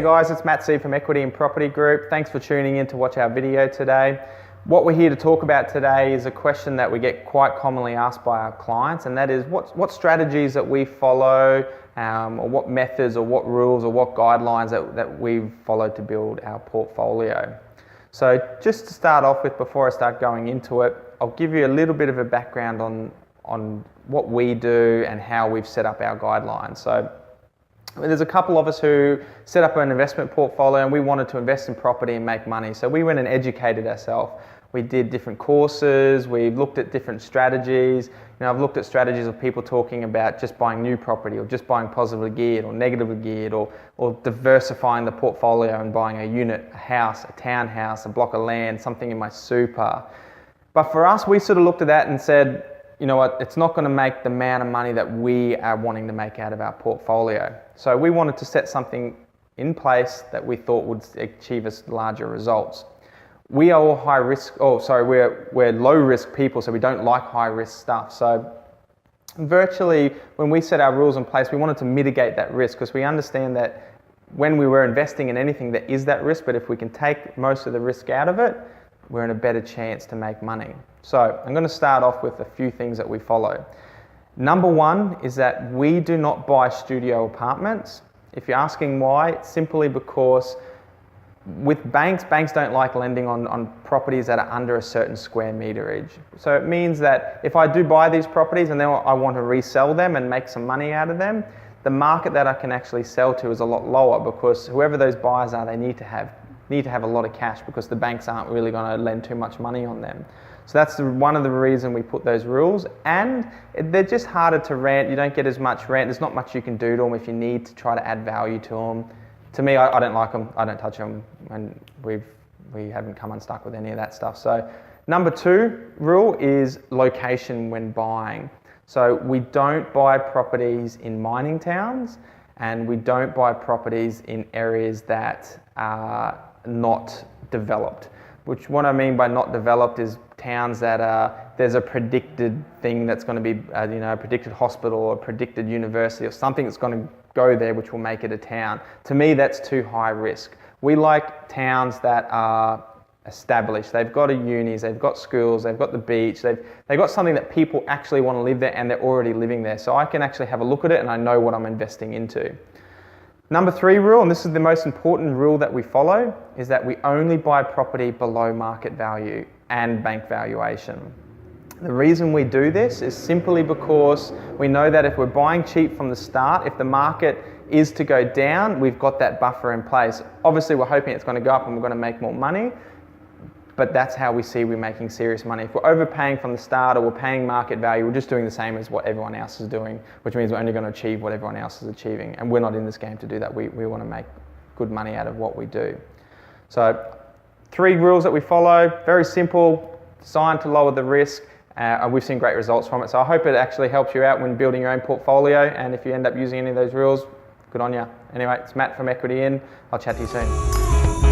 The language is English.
Hey guys, it's Matt C from Equityin Property Group. Thanks for tuning in to watch our video today. What we're here to talk about today is a question that we get quite commonly asked by our clients, and that is what strategies that we follow, or what methods or what rules or what guidelines that we've followed to build our portfolio. So just to start off with, before I start going into it, I'll give you a little bit of a background on what we do and how we've set up our guidelines. So there's a couple of us who set up an investment portfolio and we wanted to invest in property and make money. So we went and educated ourselves. We did different courses, we've looked at different strategies. I've looked at strategies of people talking about just buying new property or just buying positively geared or negatively geared or diversifying the portfolio and buying a unit, a house, a townhouse, a block of land, something in my super. But for us, we sort of looked at that and said, you know what, it's not going to make the amount of money that we are wanting to make out of our portfolio. So we wanted to set something in place that we thought would achieve us larger results. We are all high risk, we're low risk people, so we don't like high risk stuff. So virtually, when we set our rules in place, we wanted to mitigate that risk because we understand that when we were investing in anything, there is that risk, but if we can take most of the risk out of it, we're in a better chance to make money. So I'm going to start off with a few things that we follow. Number one is that we do not buy studio apartments. If you're asking why, it's simply because with banks don't like lending on properties that are under a certain square meterage. So it means that if I do buy these properties and then I want to resell them and make some money out of them, the market that I can actually sell to is a lot lower because whoever those buyers are, they need to have a lot of cash because the banks aren't really going to lend too much money on them. So that's one of the reasons we put those rules, and they're just harder to rent. You don't get as much rent. There's not much you can do to them if you need to try to add value to them. To me, I don't like them. I don't touch them, and we haven't come unstuck with any of that stuff. So number two rule is location when buying. So we don't buy properties in mining towns, and we don't buy properties in areas that are not developed. Which what I mean by not developed is towns that there's a predicted thing that's going to be a predicted hospital or a predicted university or something that's going to go there which will make it a town. To me, that's too high risk. We like towns that are established. They've got unis, they've got schools, they've got the beach, they've got something that people actually want to live there and they're already living there. So I can actually have a look at it and I know what I'm investing into. Number three rule, and this is the most important rule that we follow, is that we only buy property below market value and bank valuation. The reason we do this is simply because we know that if we're buying cheap from the start, if the market is to go down, we've got that buffer in place. Obviously, we're hoping it's going to go up and we're going to make more money, but that's how we see we're making serious money. If we're overpaying from the start or we're paying market value, we're just doing the same as what everyone else is doing, which means we're only going to achieve what everyone else is achieving. And we're not in this game to do that. We want to make good money out of what we do. So 3 rules that we follow, very simple, designed to lower the risk, and we've seen great results from it. So I hope it actually helps you out when building your own portfolio. And if you end up using any of those rules, good on you. Anyway, it's Matt from Equityin. I'll chat to you soon.